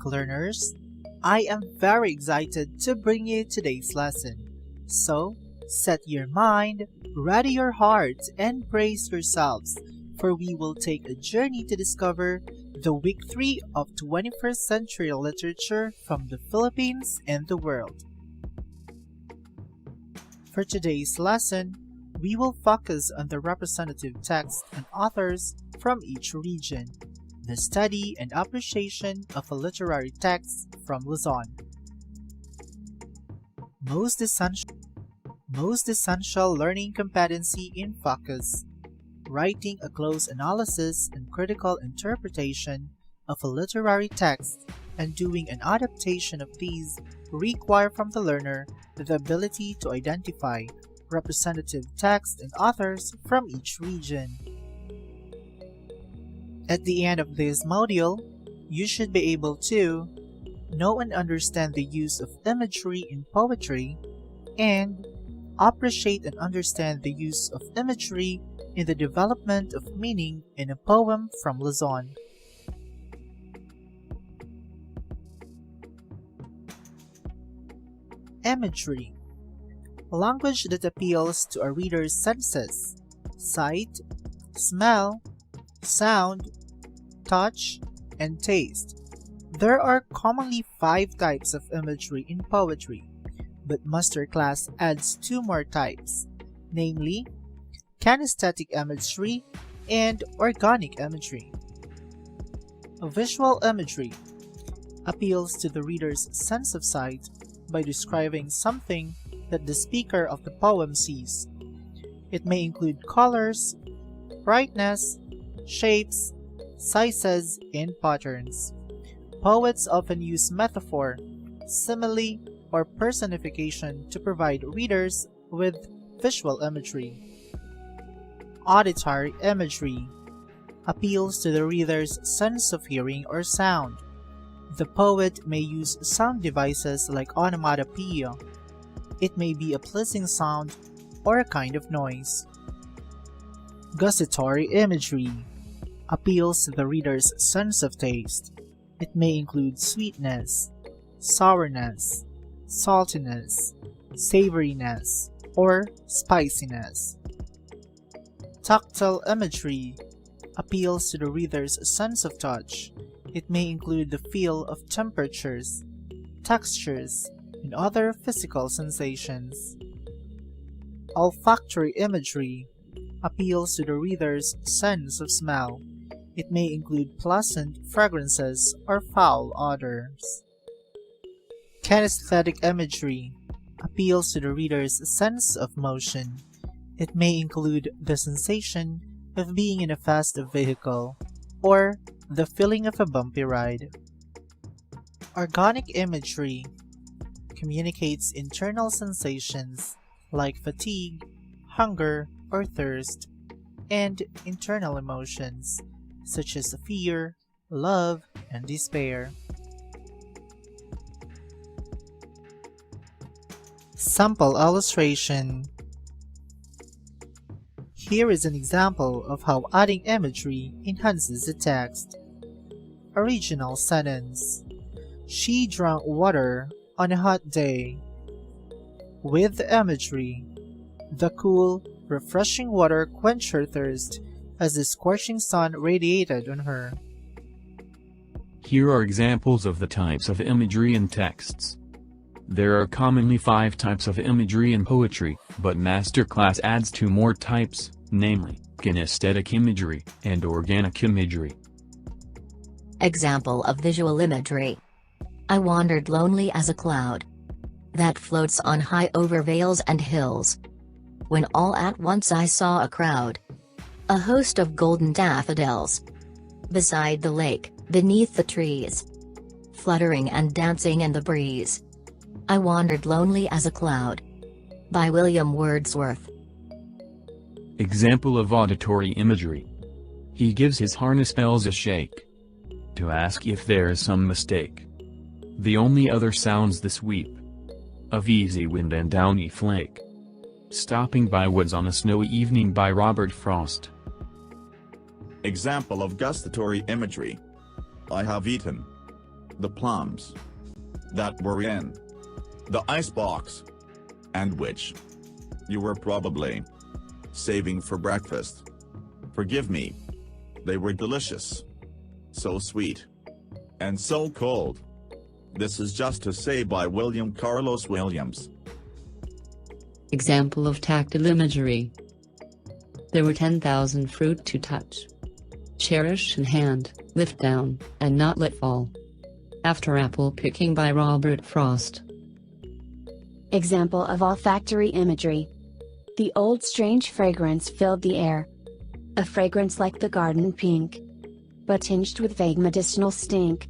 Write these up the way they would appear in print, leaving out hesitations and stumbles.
learners. I am very excited to bring you today's lesson. So, set your mind, ready your heart, and brace yourselves, for we will take a journey to discover the Week 3 of 21st Century Literature from the Philippines and the world. For today's lesson, we will focus on the representative texts and authors from each region, the study and appreciation of a literary text from Luzon. Most essential learning competency in focus: writing a close analysis and critical interpretation of a literary text and doing an adaptation of these require from the learner the ability to identify representative texts and authors from each region. At the end of this module, you should be able to know and understand the use of imagery in poetry and appreciate and understand the use of imagery in the development of meaning in a poem from Luzon. Imagery: language that appeals to a reader's senses: sight, smell, sound, touch, and taste. There are commonly 5 types of imagery in poetry, but Masterclass adds 2 more types, namely kinesthetic imagery and organic imagery. Visual imagery appeals to the reader's sense of sight by describing something that the speaker of the poem sees. It may include colors, brightness, shapes, sizes, and patterns. Poets often use metaphor, simile, or personification to provide readers with visual imagery. Auditory imagery appeals to the reader's sense of hearing or sound. The poet may use sound devices like onomatopoeia. It may be a pleasing sound or a kind of noise. Gustatory imagery appeals to the reader's sense of taste. It may include sweetness, sourness, saltiness, savoriness, or spiciness. Tactile imagery appeals to the reader's sense of touch. It may include the feel of temperatures, textures, and other physical sensations. Olfactory imagery appeals to the reader's sense of smell. It may include pleasant fragrances or foul odors. Kinesthetic imagery appeals to the reader's sense of motion. It may include the sensation of being in a fast vehicle or the feeling of a bumpy ride. Organic imagery communicates internal sensations like fatigue, hunger, or thirst, and internal emotions such as fear, love, and despair. Sample illustration. Here is an example of how adding imagery enhances the text. Original sentence: She drank water on a hot day. With the imagery, the cool, refreshing water quenched her thirst as the scorching sun radiated on her. Here are examples of the types of imagery in texts. There are commonly 5 types of imagery in poetry, but Masterclass adds 2 more types, namely, kinesthetic imagery and organic imagery. Example of visual imagery. I wandered lonely as a cloud that floats on high over vales and hills, when all at once I saw a crowd, a host of golden daffodils, beside the lake, beneath the trees, fluttering and dancing in the breeze. I wandered lonely as a cloud. By William Wordsworth. Example of auditory imagery. He gives his harness bells a shake, to ask if there is some mistake. The only other sounds the sweep of easy wind and downy flake. Stopping by woods on a snowy evening by Robert Frost. Example of gustatory imagery. I have eaten the plums that were in the icebox, and which you were probably saving for breakfast. Forgive me. They were delicious. So sweet. And so cold. This is Just to Say by William Carlos Williams. Example of tactile imagery. There were 10,000 fruit to touch. Cherish in hand, lift down, and not let fall. After apple picking by Robert Frost. Example of olfactory imagery. The old strange fragrance filled the air. A fragrance like the garden pink, but tinged with vague medicinal stink.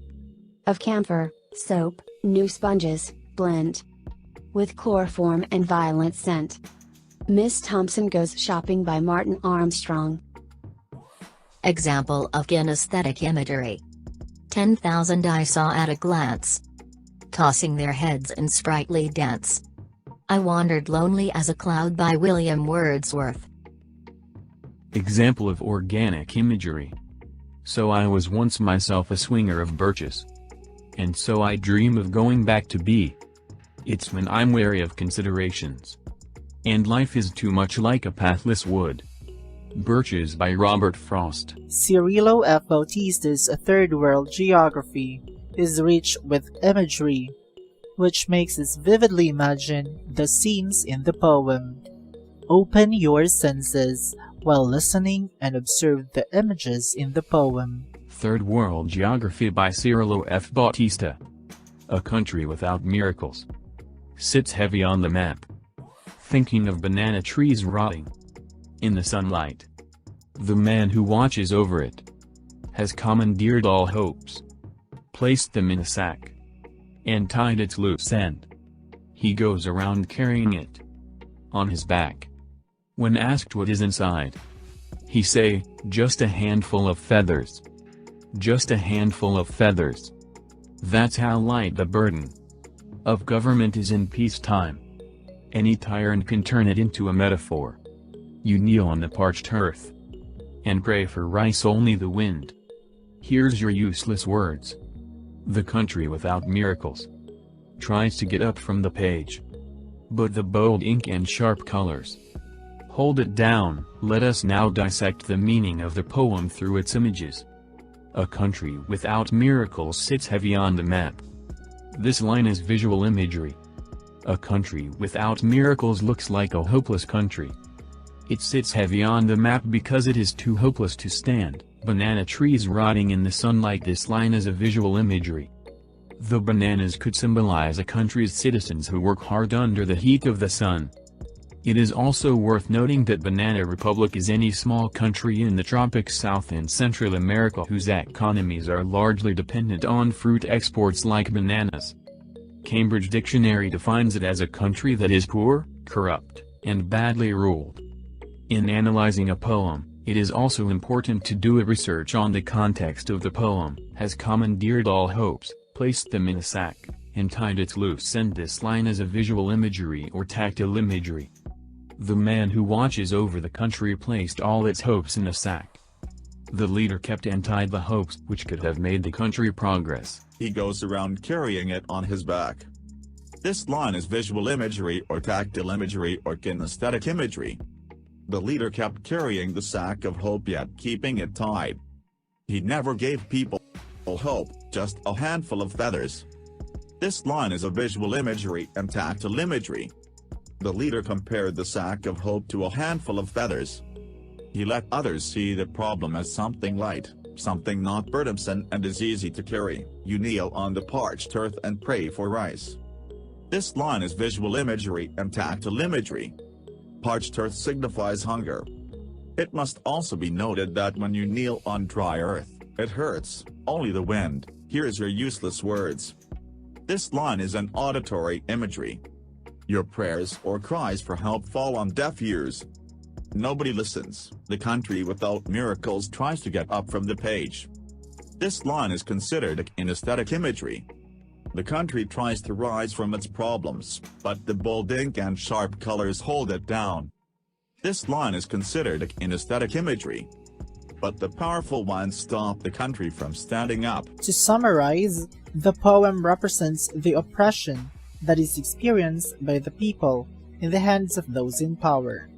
Of camphor, soap, new sponges, blend with chloroform and violent scent. Miss Thompson Goes Shopping by Martin Armstrong. Example of kinesthetic imagery. 10,000 I saw at a glance, tossing their heads in sprightly dance. I wandered lonely as a cloud by William Wordsworth. Example of organic imagery. So I was once myself a swinger of birches, and so I dream of going back to be. It's when I'm wary of considerations, and life is too much like a pathless wood. Birches by Robert Frost. Cirilo F. Bautista's Third World Geography is rich with imagery, which makes us vividly imagine the scenes in the poem. Open your senses while listening and observe the images in the poem. Third World Geography by Cirilo F. Bautista. A country without miracles sits heavy on the map, thinking of banana trees rotting in the sunlight. The man who watches over it has commandeered all hopes, placed them in a sack, and tied its loose end. He goes around carrying it on his back. When asked what is inside, he say, just a handful of feathers. Just a handful of feathers. That's how light the burden of government is in peacetime. Any tyrant can turn it into a metaphor. You kneel on the parched earth and pray for rice, only the wind hears your useless words. The country without miracles tries to get up from the page, but the bold ink and sharp colors hold it down. Let us now dissect the meaning of the poem through its images. A country without miracles sits heavy on the map. This line is visual imagery. A country without miracles looks like a hopeless country. It sits heavy on the map because it is too hopeless to stand. Banana trees rotting in the sunlight. This line is a visual imagery. The bananas could symbolize a country's citizens who work hard under the heat of the sun. It is also worth noting that Banana Republic is any small country in the tropics South and Central America whose economies are largely dependent on fruit exports like bananas. Cambridge Dictionary defines it as a country that is poor, corrupt, and badly ruled. In analyzing a poem, it is also important to do a research on the context of the poem. Has commandeered all hopes, placed them in a sack, and tied its loose end. This line is a visual imagery or tactile imagery. The man who watches over the country placed all its hopes in a sack. The leader kept and tied the hopes which could have made the country progress. He goes around carrying it on his back. This line is visual imagery or tactile imagery or kinesthetic imagery. The leader kept carrying the sack of hope yet keeping it tied. He never gave people hope, just a handful of feathers. This line is a visual imagery and tactile imagery. The leader compared the sack of hope to a handful of feathers. He let others see the problem as something light, something not burdensome and is easy to carry. You kneel on the parched earth and pray for rice. This line is visual imagery and tactile imagery. Parched earth signifies hunger. It must also be noted that when you kneel on dry earth, it hurts, only the wind hears your useless words. This line is an auditory imagery. Your prayers or cries for help fall on deaf ears. Nobody listens. The country without miracles tries to get up from the page. This line is considered a kinesthetic imagery. The country tries to rise from its problems, but the bold ink and sharp colors hold it down. This line is considered a kinesthetic imagery. but the powerful ones stop the country from standing up. To summarize, the poem represents the oppression that is experienced by the people in the hands of those in power.